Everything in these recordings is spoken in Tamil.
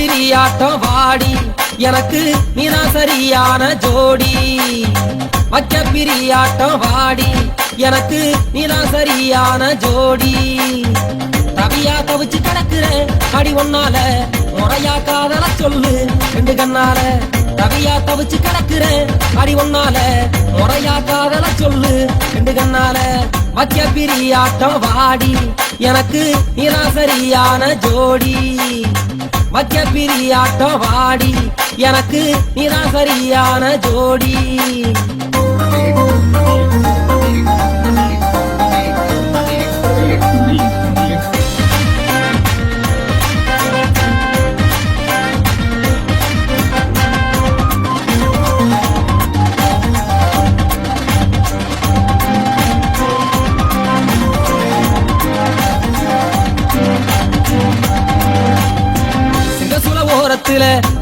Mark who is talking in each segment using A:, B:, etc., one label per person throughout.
A: பிரியாட்டம் வாடி எனக்கு நீதான் சரியான ஜோடி. வைக்க பிரியாட்டம் வாடி எனக்கு நீதான் சரியான ஜோடி. தவியா தவிச்சு கிடக்குறேன் அடி ஒன்னால முறையா காதல சொல்லு ரெண்டு கண்ணால. தவியா தவிச்சு கிடக்குறேன் அடி ஒன்னால முறையா காதல சொல்லு ரெண்டு கண்ணால. வைக்க பிரியாட்டம் வாடி எனக்கு நீதான் சரியான ஜோடி. வைக்க பிரியாட்டம் வாடி எனக்கு நீதான் சரியான ஜோடி.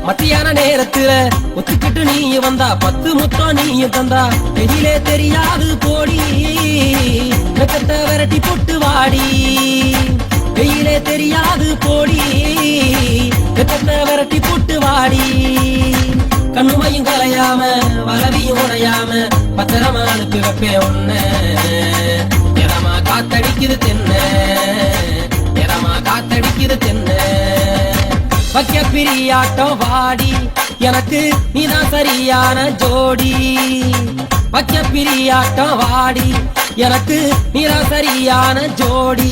A: மத்தியான நேரத்துல ஒத்துக்கிட்டு நீ வந்தா 10 முத்தம் நீயும் தந்தா வெயிலே தெரியாது போடி. வெக்கத்தை விரட்டி போட்டு வாடி வெயிலே தெரியாது போடி. வெக்கத்தை விரட்டி போட்டு வாடி. கண்ணுமையும் கலையாம வளவியும் உடையாம பத்திரமா அனுப்பி வைப்பேன் ஒண்ணு. எதமா காத்தடிக்குது தென்ன எதமா காத்தடிக்குது தென்ன. வைக்க பிரியாட்டம் வாடி எனக்கு நீதான் சரியான ஜோடி. வைக்க பிரியாட்டம் வாடி எனக்கு நீதான் சரியான ஜோடி.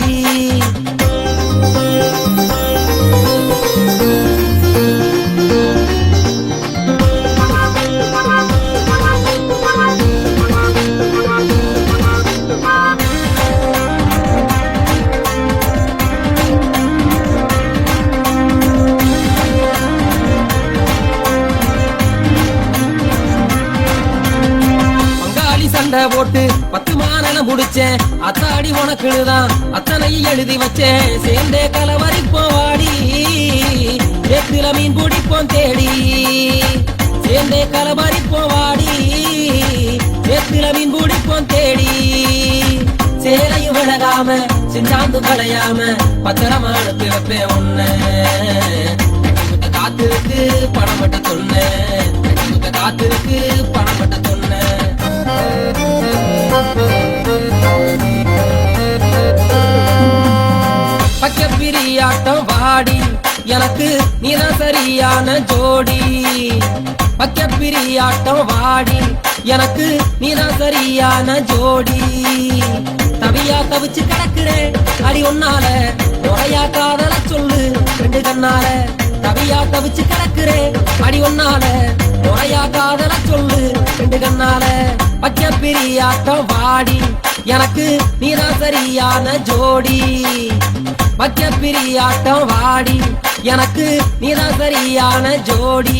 A: சண்டை போட்டு 10 மாநில முடிச்சேன் அத்தாடி உனக்குதான் அத்தனையும் எழுதி வச்சேன். சேர்ந்தே கலவரிப்போம் வாடி எத்துல மீன் பிடிப்போம் தேடி. சேர்ந்தே கலவரிப்போம் வாடி எத்துல மீன் பிடிப்போம் தேடி. சேலையும் விலகாம சிந்தாந்து களையாம பத்திரமா அனுப்பி வைப்பேன் ஒண்ணு. காத்திருக்கு பணம் பட்ட சொன்ன காத்திருக்கு பணம் பட்ட சொன்ன. வைக்க பிரியாட்டம் வாடி எனக்கு நீதான் சரியான ஜோடி. வைக்க பிரியாட்டம் வாடி எனக்கு நீதான் சரியான ஜோடி. தவியா தவிச்சு கிடக்குறேன் அடி ஒன்னால முறையா காதல சொல்லு ரெண்டு கண்ணால. தவியா தவிச்சு கிடக்குறேன் அடி ஒன்னால முறையா காதல சொல்லு ரெண்டு கண்ணால. வைக்க பிரியாட்டம் வாடி எனக்கு நீதான் சரியான ஜோடி. வைக்க பிரியாட்டம் வாடி எனக்கு நீதான் சரியான ஜோடி.